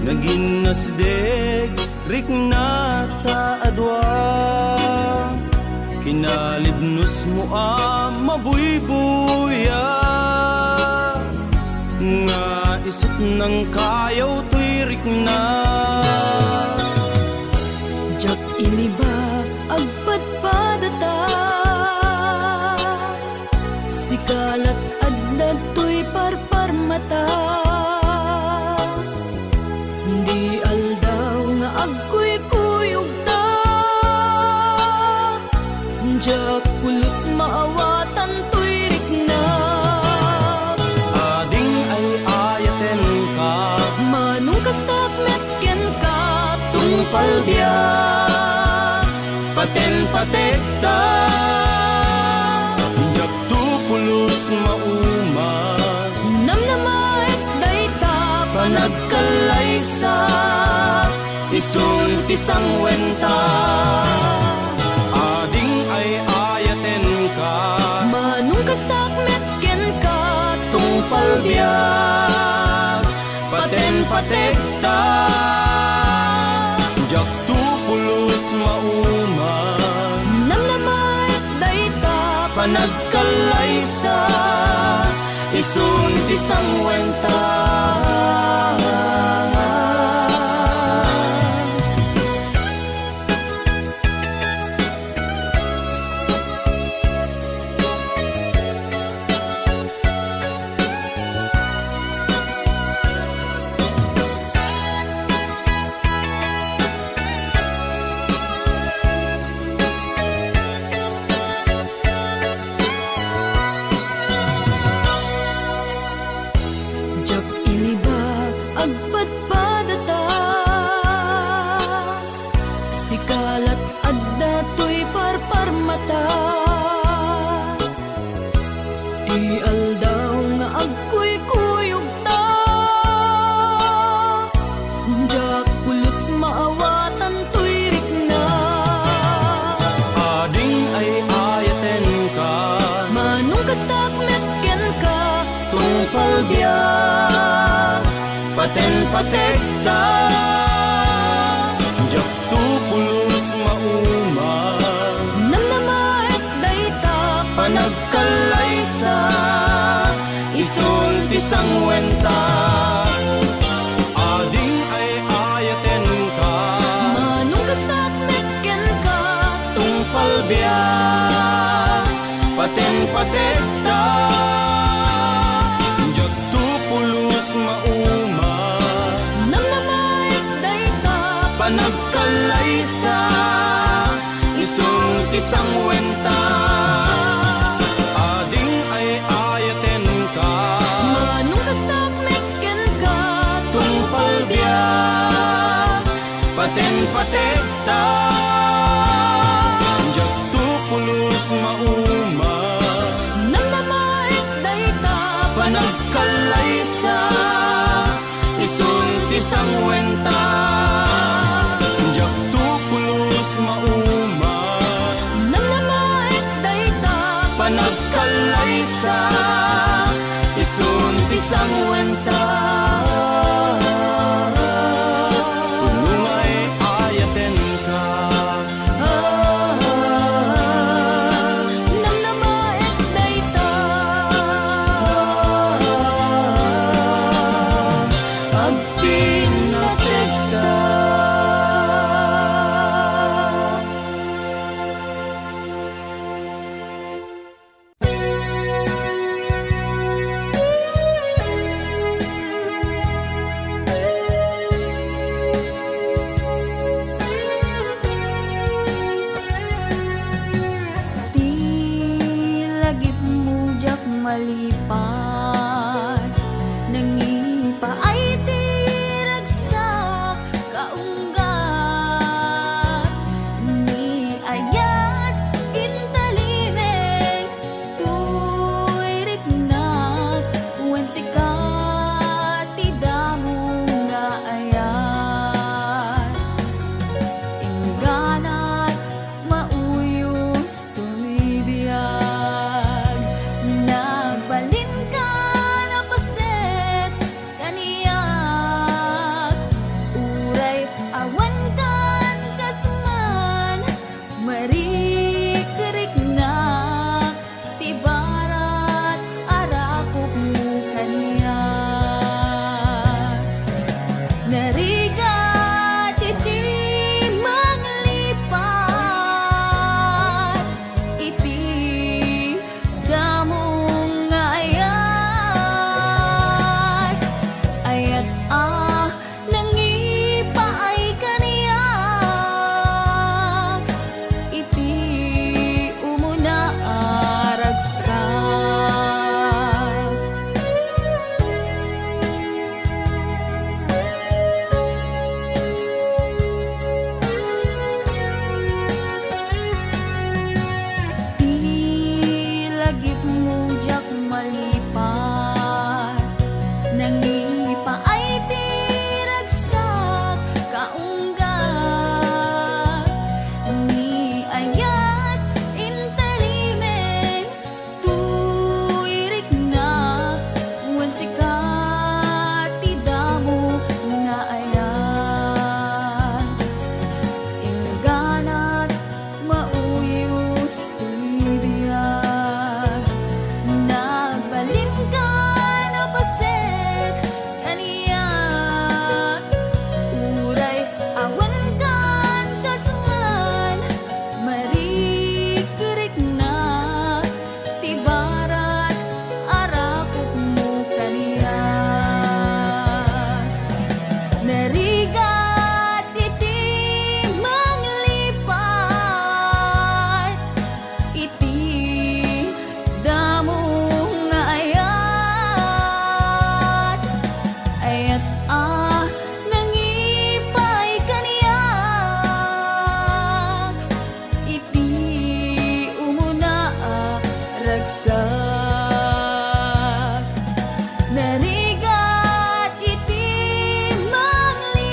naginasdeg riknata adwa kinalidnos mo mabuybuya nga isip ng kayaw to'y rikna jak iniba agpadpadata sikalat adnad to'y parparmata hindi aldaw nga agkuy-kuyog ta jak pulos maawatan to'y rikna ading ay ayaten ka manong kastak metken ka tungpal biyak paten patekta jak tupulos mauma namnamait dayta panagkalaysa isun tisang wenta ading ay ayaten ka manong kastak metken ka tungpal biyak paten patekta jak tupulos mauma namnamait dayta panagkalaysa isun tisang wenta jak iniba agpadpadata sikalat adda to'y parparmata di aldaw nga agkuy-kuyog ta jak pulos maawatan to'y rikna ading ay ayaten ka manong kastak metken ka tungpal biyak paten patekta jak tupulos mauma namnamait dayta panagkalaysa isun tisang wenta ading ay ayaten ka manong kastak metken ka tungpal biyak paten patekta jak tupulos mauma namnamait dayta panagkalaysa isun tisang wenta ading ay ayaten ka manong kastak metken ka tungpal biyak paten patekta jak tupulos mauma namnamait dayta panagkalaysa isun tisang wenta jak tupulos mauma namnamait dayta panagkalaysa isun tisang wenta punungay ayaten ka Narigat iti manglipat, iti damong nga ayat. Ayat nangipaay kaniya, iti umuna aragsak. Ilagip mo jak malipat, nangipaay ti ragsak kaunggat. Ni ayat interimen tuirik na, wen sikat ti damo nga ayat. Ingganat mauyos ti biyag, nagbalin ka na paset kaniyak. Uray awan kan kasman, marikerik na ti barat arakop mo kaniyak. Narigat iti manglipat, iti damo nga ayat. Ayat nangipay kaniyak, iti umuna ragsak. Narigat iti manglipat,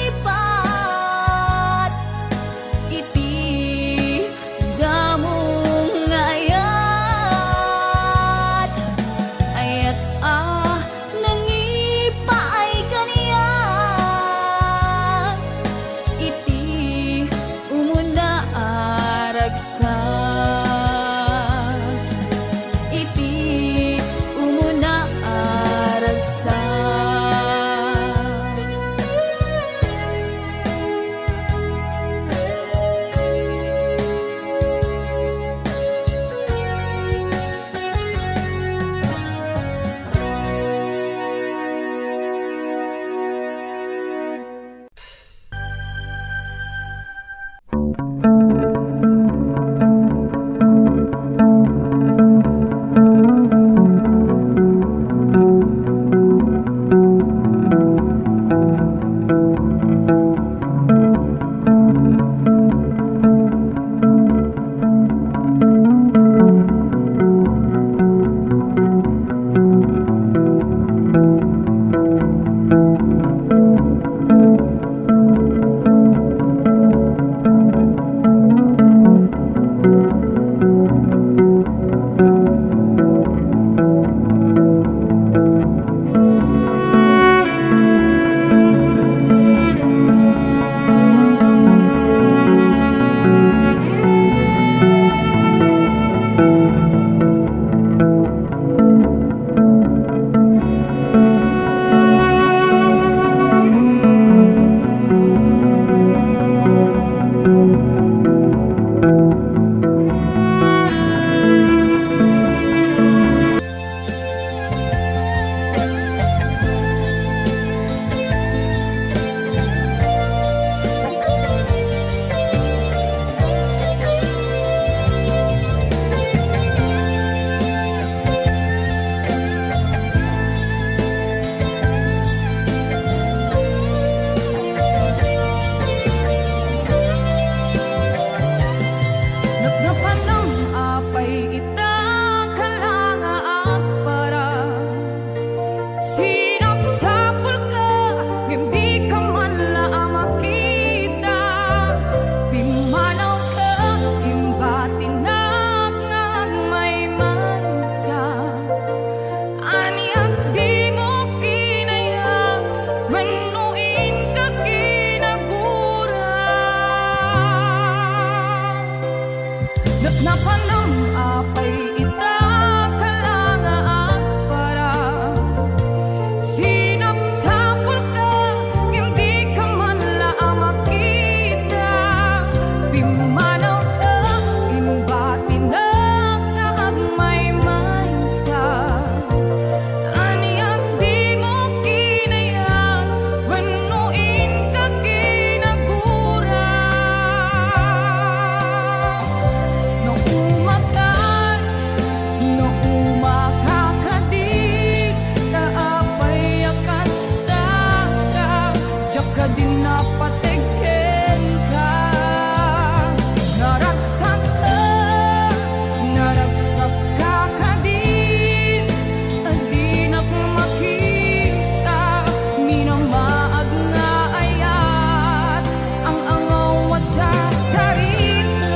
saka din napatikin ka. Naragsak ka kadin, di na makita, minamaag nga ayat, ang angaw sa sarita.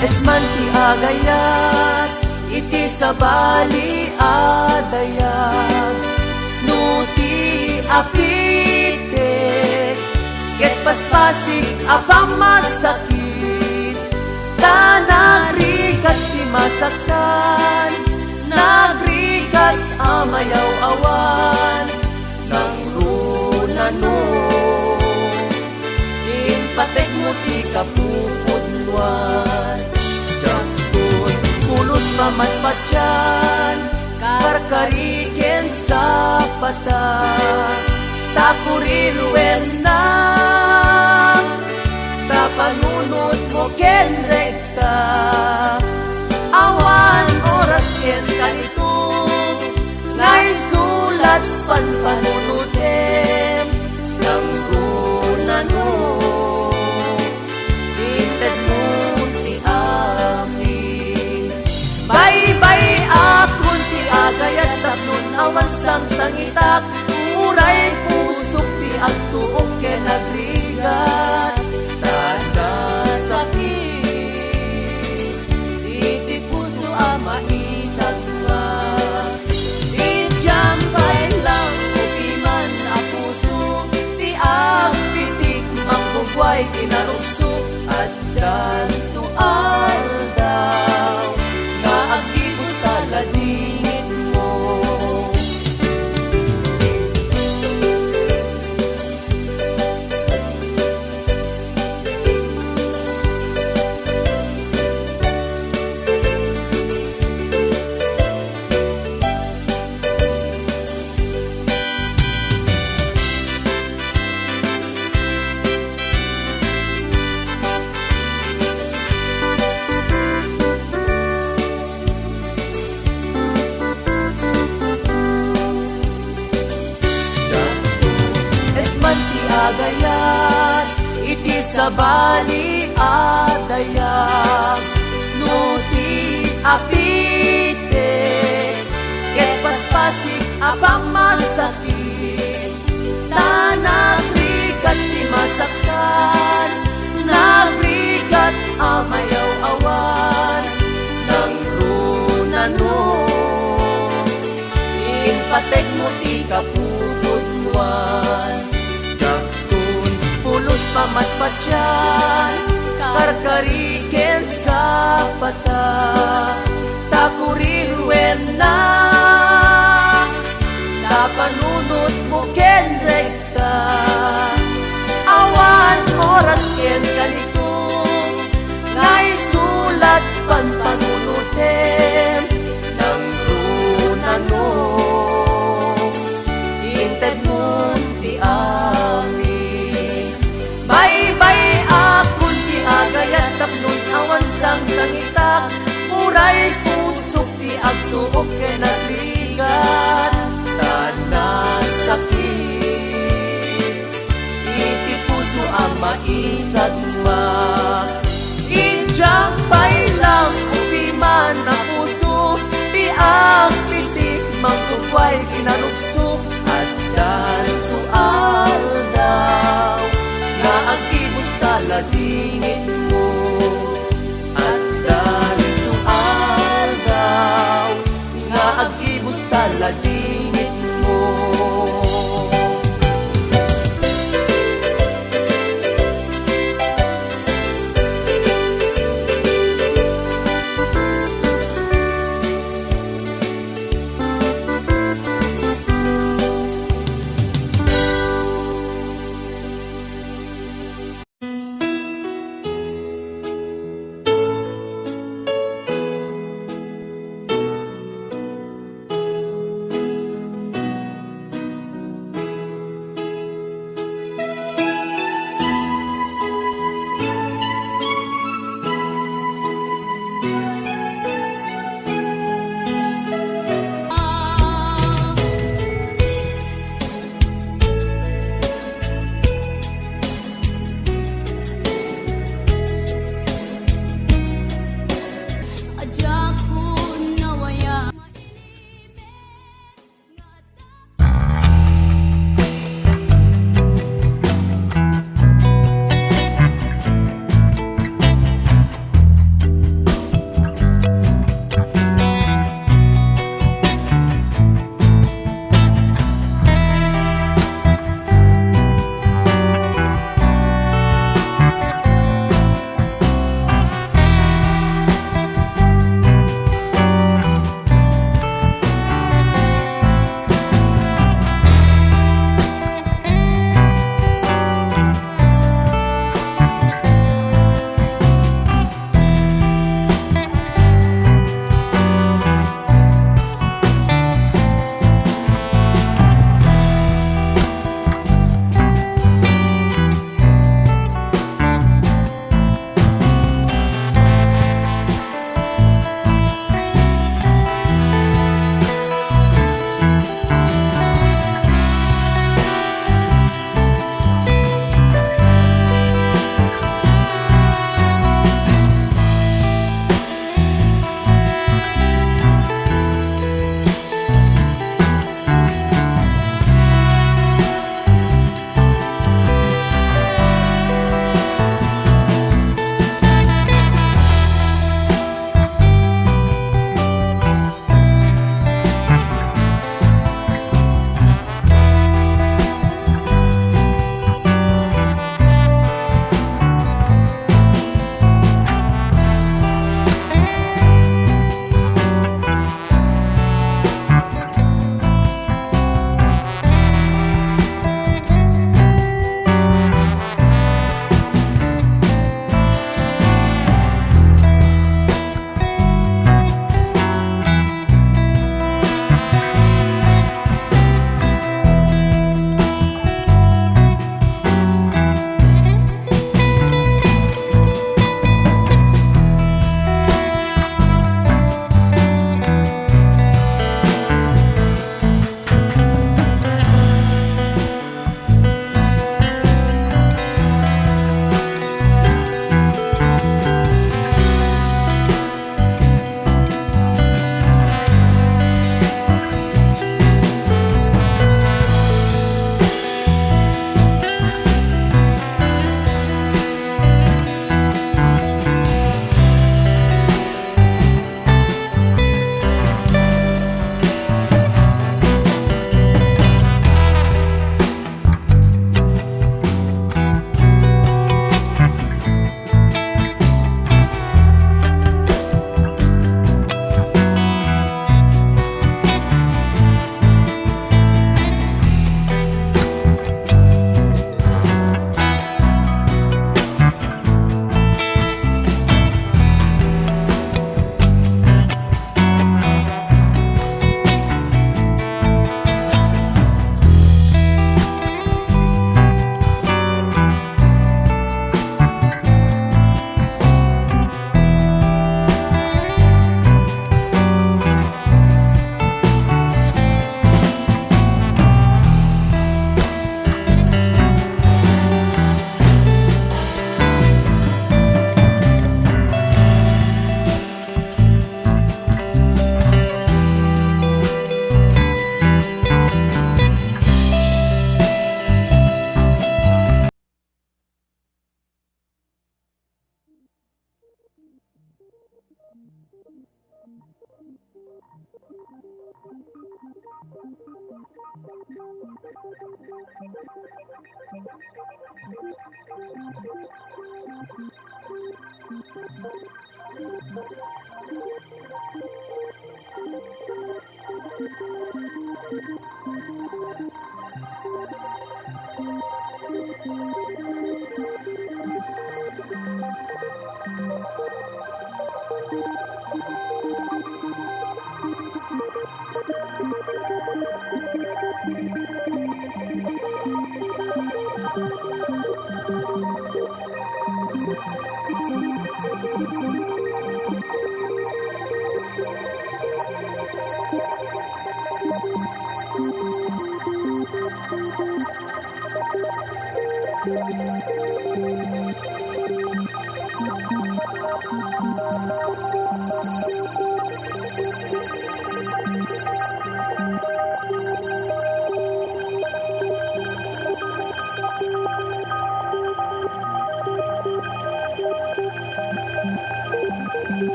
Esman ti agayat, iti sabali adayat, no ti apitek, ket paspasik apang masakit, ta nagrikas ti masaktan, nagrikas amayaw-awan, nang runano, inpatek mo ti kapupudluan. Pulos pamatpatyan, karkariken sa pata, Nakuriruwen na Tapanunod mo ken rekta Awan oras ken kanito Ngay sulat panpanunutem Nang runano Inted mo ti amin Bye-bye akon ti agayat Tapnon awan sang sangitak Uray pusok ti agtuok ken agrigat Tanda sakit Iti puso ama isagwa Ijampay lang upiman a puso Ti agpitik mangbugway kinaruso At danto aldaw Nga agibus taladingit mo Agayat, iti sabali adayag Nuti apite, ket paspasik apang masakit Tanagrigat ti masaktan, nagrigat amayaw awan Nang runano, inpatek mo ti kapupudwan Pulos pamatpatyan Karkariken sa pata Takuriruwen na Tapanunod mo ken rekta Awan oras ken kalitong Ngay sulat panpanunutem Nang runano Inted mo ti amin Bye-bye akon ti agayat Tapnon awan sang sangitak Uray pusok ti agtuok ken agrigat Tana sakit Iti puso ang maisadma Ijampay lang upiman na puso Ti agpitik mangtugway kinarugso At danto aldaw Nga agibus taladingit mo At danto aldaw Nga agibus taladingit mo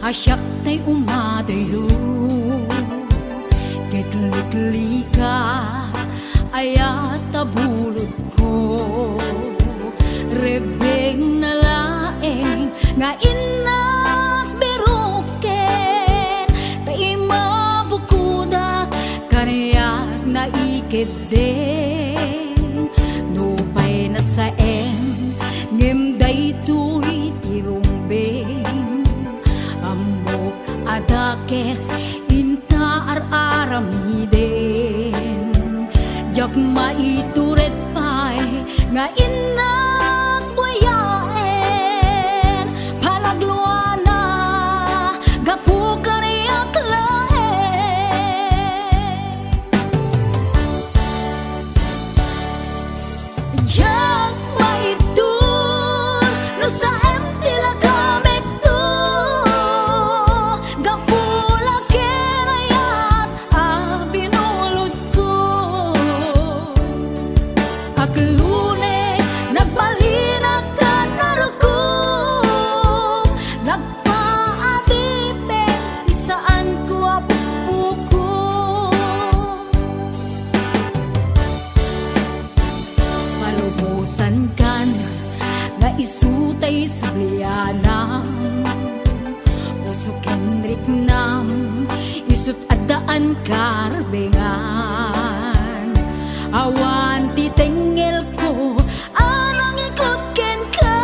asyak tay umadayo Kitlit-li ka ayat tabulod ko Rebeng na laeng nga inak biruken Tay mabukudak kaniyak na ikid din Nupay na saen ngem daytoy tirumbeng Amok adakes inta ar-aramiden Jak maituret pay nga inak buyaen Palagluana gapu kaniyak laen Jak maitur no sa empty lagamit to Gapula kenayat binulod ko Aglune nagbalinag ka naruko Nagpaadipin di saan ko apupuko Palubusan kan nga isutay subliana Puso kenrik nam isut adaan karbengan Awan titengel ko anang ikot ken ka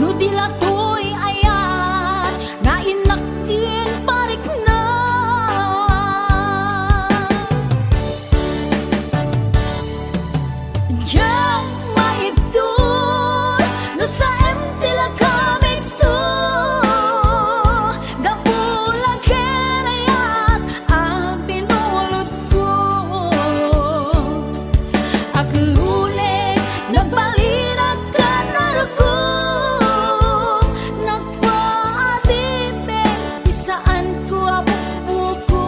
No dilatoy ayat nga inaktin parik na Diyan maibdol no sa empty lagamit to Gapula kenayat binulod ko Aglune nagbalinag ka naruko Nagpaadipin di saan ko apupuko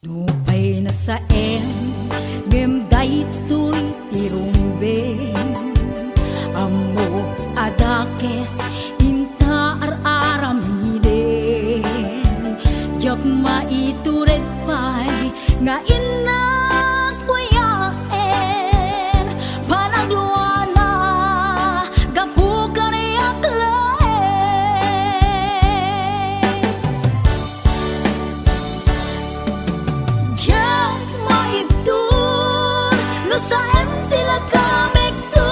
Nupay na saen ngem daytoy tirumbeng Amo adakes inta ar-aramiden Jak maituret pay nga inak buyaen Panagluana gapu kaniyak laen Jak maibdol no sa empty lagamit to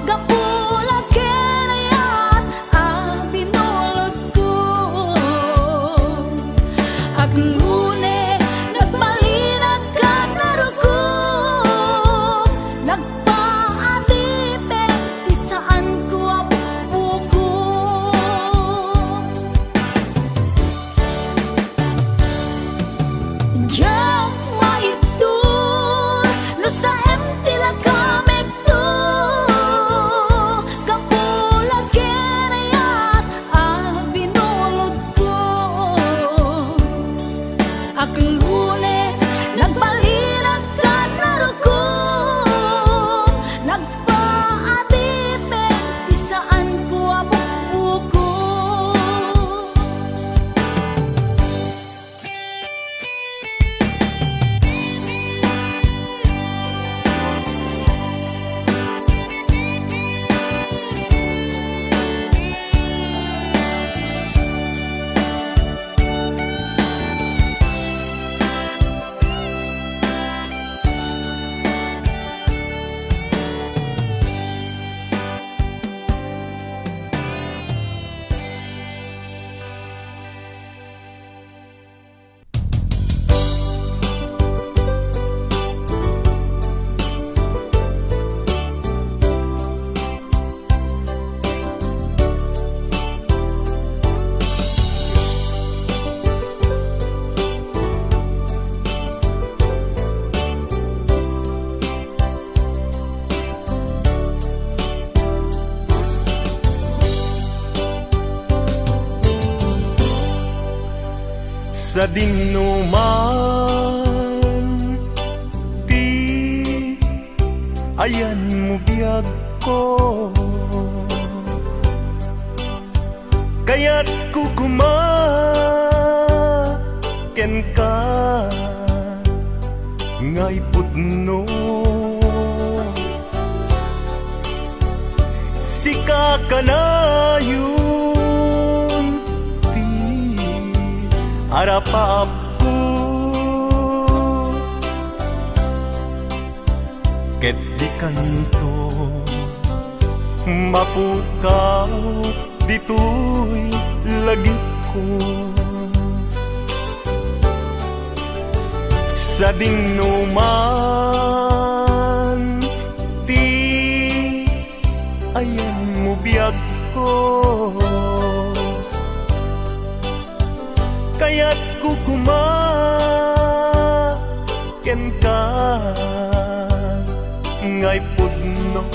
Gapula kenayat binulod ko Aglune sa dinuman di ayan mo biyag ko, kaya't kukumaken ka ngay pudno. Sika ka na yun di arapap ko, ket di kanto mapukaw dito'y lagip ko. Sa dinuman di ayan mo biyag ko, kaya't kukumaken ka ngay pudno.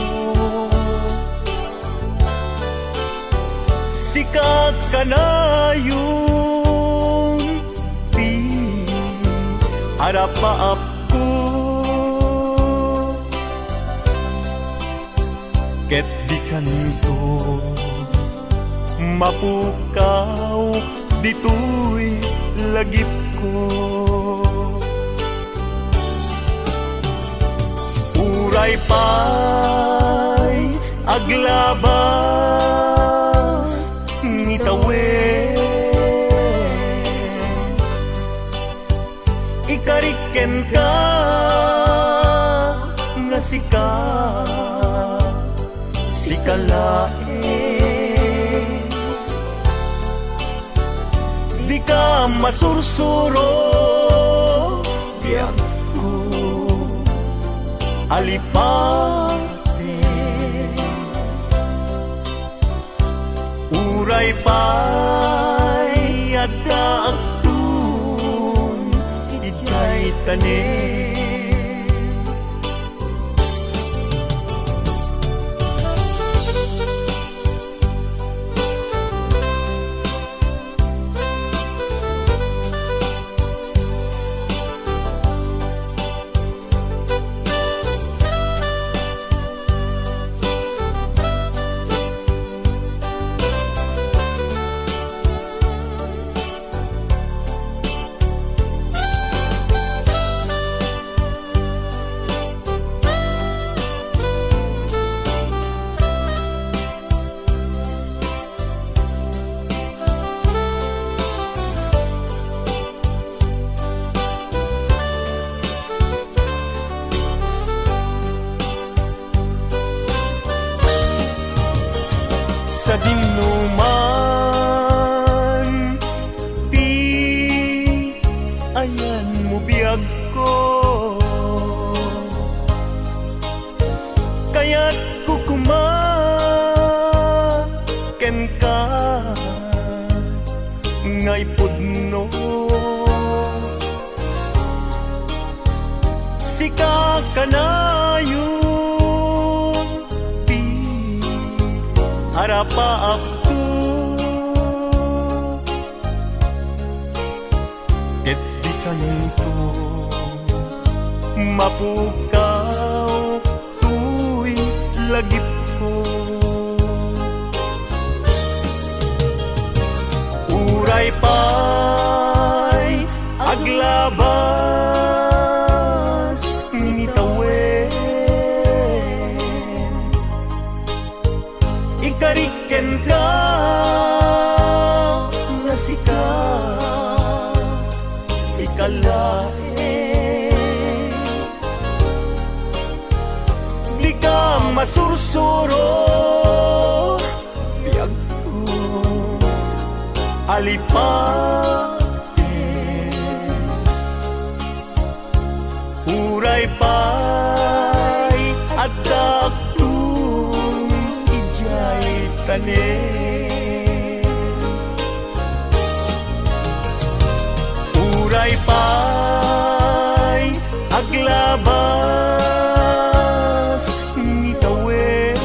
Sikat ka na yung di arapaap ko, ket di kanto mapukaw dito'y lagip ko. Uray pa'y aglabas ngitawen, ikariken ka nga sikalae, di ka masursuro biyag ko alipate. Uray pa'y adda agtun itay tanin, sa dinuman di ayan mo biyag ko, kaya't kukumaken ka ngay pudno. Sika ka na yung di arapaap ko, ket di kanto mapukaw tu'y lagip ko. Uray pa'y aglabas ngitawen, ikariken ka nga sikalae, di ka masursuro biyag ko alipate. Uray pa'y adda agtun ijay tanin, uray pa'y aglabas ngitawen,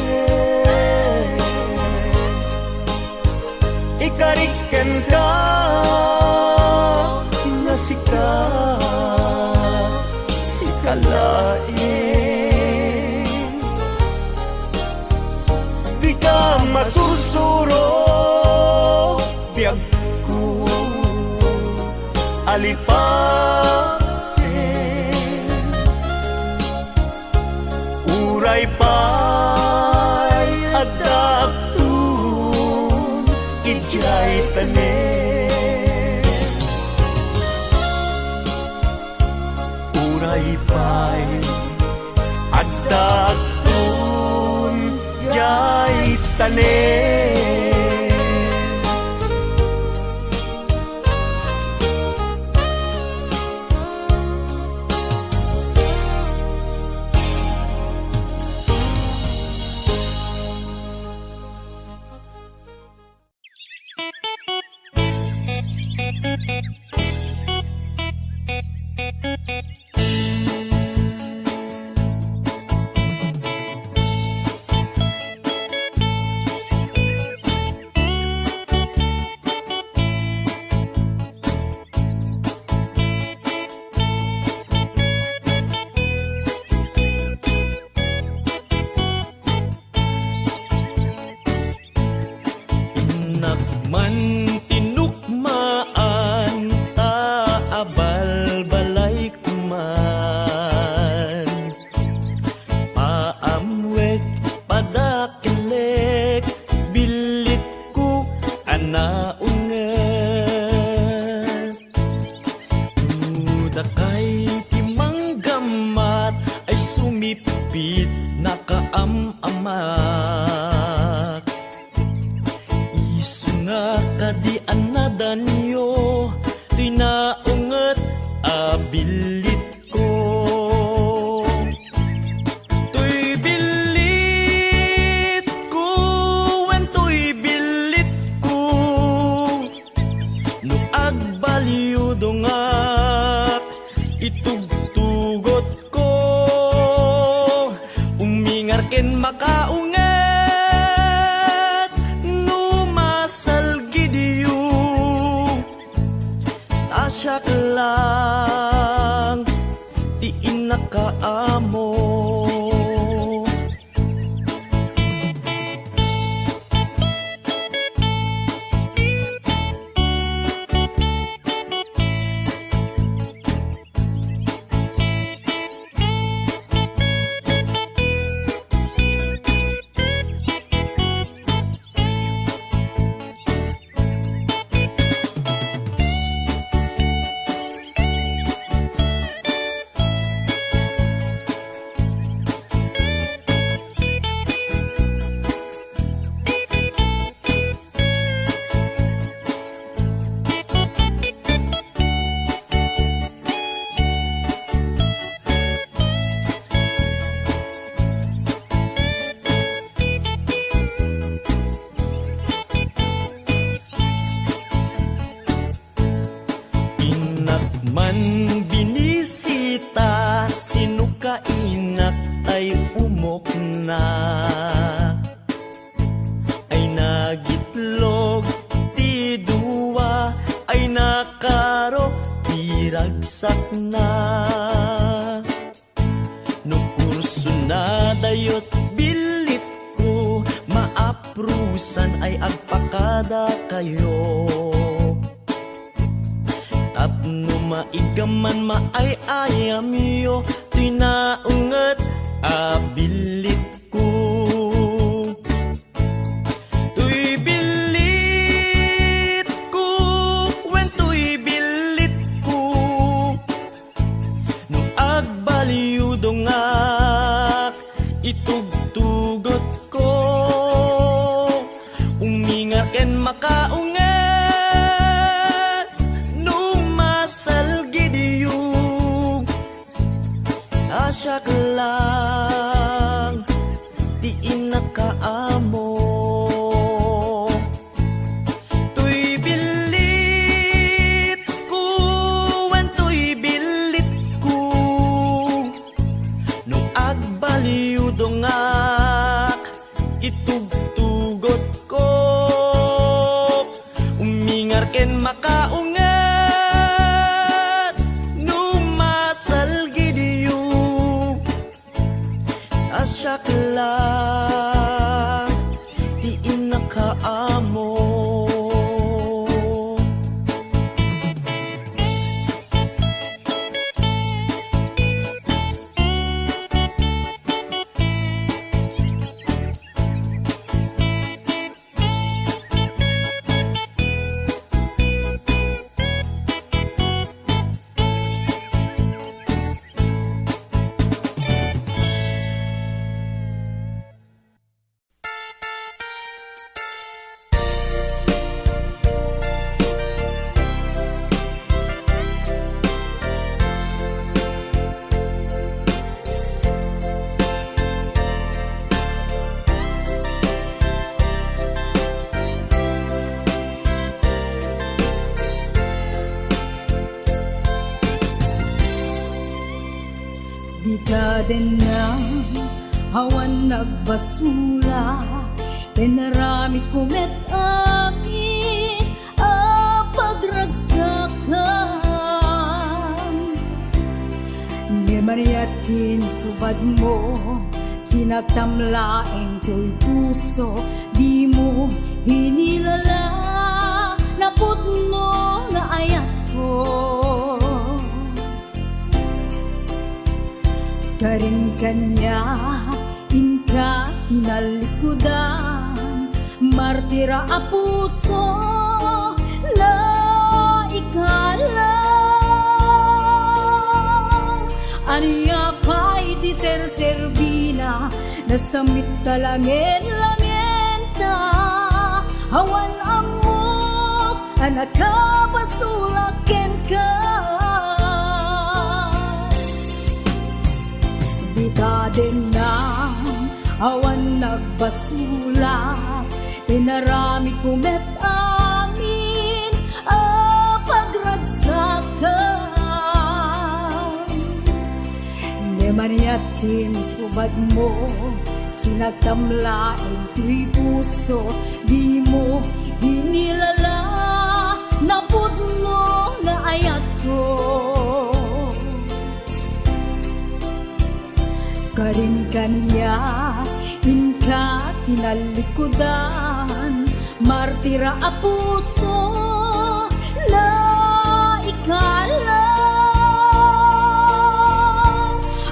ikariken ka biyag ko alipate uray pa'y adaptun ijay tanen uray pa'y adaptun ijay tanen. Man tinukmaan taabal-balay kuman paamwek padakilek bilit ko anaunget udakay timanggamat ay sumipit nakaamamak nga kadian na danyo tinaunget abilit ko tuy bilit ko wen tuy bilit ko no agbalyo dongak itugtugot ko umingar ken makaunget siyak lang di inakaamo man binisita sino kainak ay umok na ay nagitlog ti duwa ay nakaro piragsak na no kurso na dayot bilit ko maaprusan ay agpakada kayo tapno maigaman maay-ayamiyo tinaunget abilit ko tuy bilit ko wen tuy bilit ko no agbalyo dongak itugtugot ko umingar ken makaunget siyak lang di inakaamo tuy bilit ko wen tuy bilit ko no agbalyo dongak itugtugot ko umingar ken makaunget siyak lang di inakaamo Di ka din na hawan nagbasula, tinarami kumet amin a pagragsakan. Ni mariatin subad mo, sinagtamlaeng to'y puso, di mo hinilala na putno nga ayat ko. Karin kanya, inka tinalikudan, martira a puso na ikalang. Aniya pa'y di ser-serbina, nasamit talangin-langenta, hawan amok, anak ka basulaken ka. Di ka din na awan nagbasula, tinarami kumet amin a pagragsakan. Di maniatin subad mo, sinagtamlaeng tuy puso, di mo hinilala na putno na ayat ko. Karin kanya, inka tinalikudan, martira a puso na ikalang.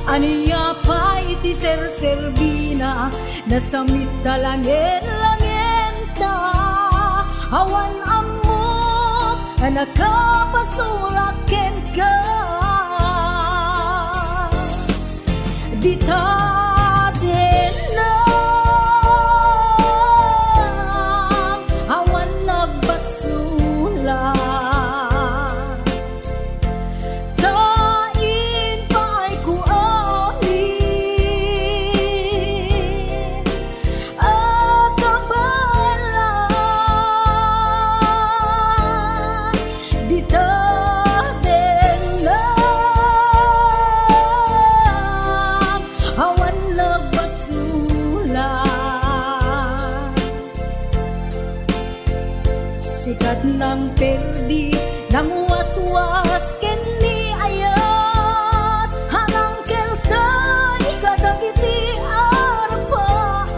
Aniya pa'y ti ser-serbina, nasamit talangin-langenta, hawan amok, anak ka pasulaken ka. Di ta din na awan nagbasula, tain pa'y kuamin at kabalan. Di ta hawan nagbasula, sikat ng perdi, ng waswas ken ni ayat, hanang kelta ikadagiti arpaan.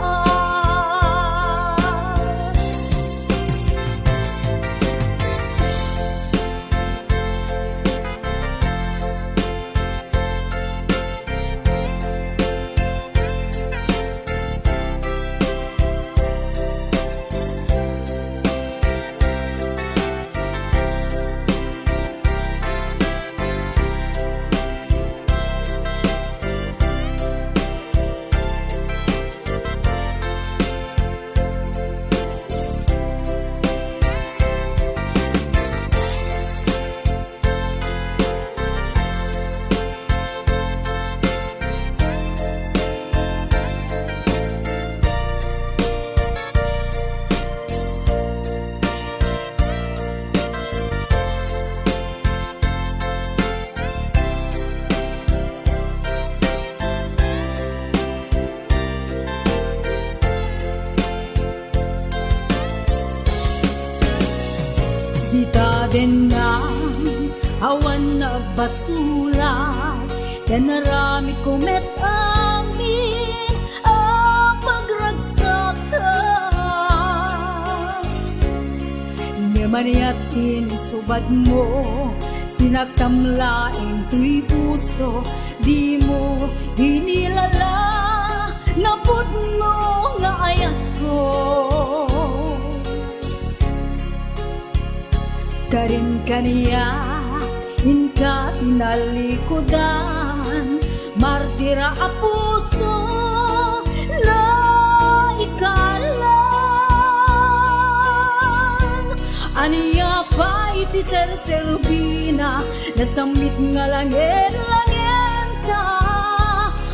Di ta din na awan nagbasula, tinarami kumet amin a pagragsakan. Ni maniatin subad mo, sinagtamlaeng tuy puso, di mo hinilala na putno nga ayat ko. Karin kaniya, inka tinalikudan, martira a puso na ikalang. Aniya pa'y ti ser-serbina, nasamit nga langin-langenta,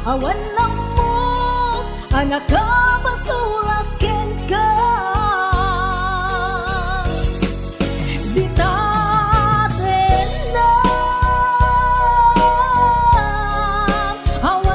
awan lang mo, anak ka basulaken ka. Di ta din na awan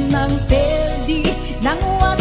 ng perdi, nang was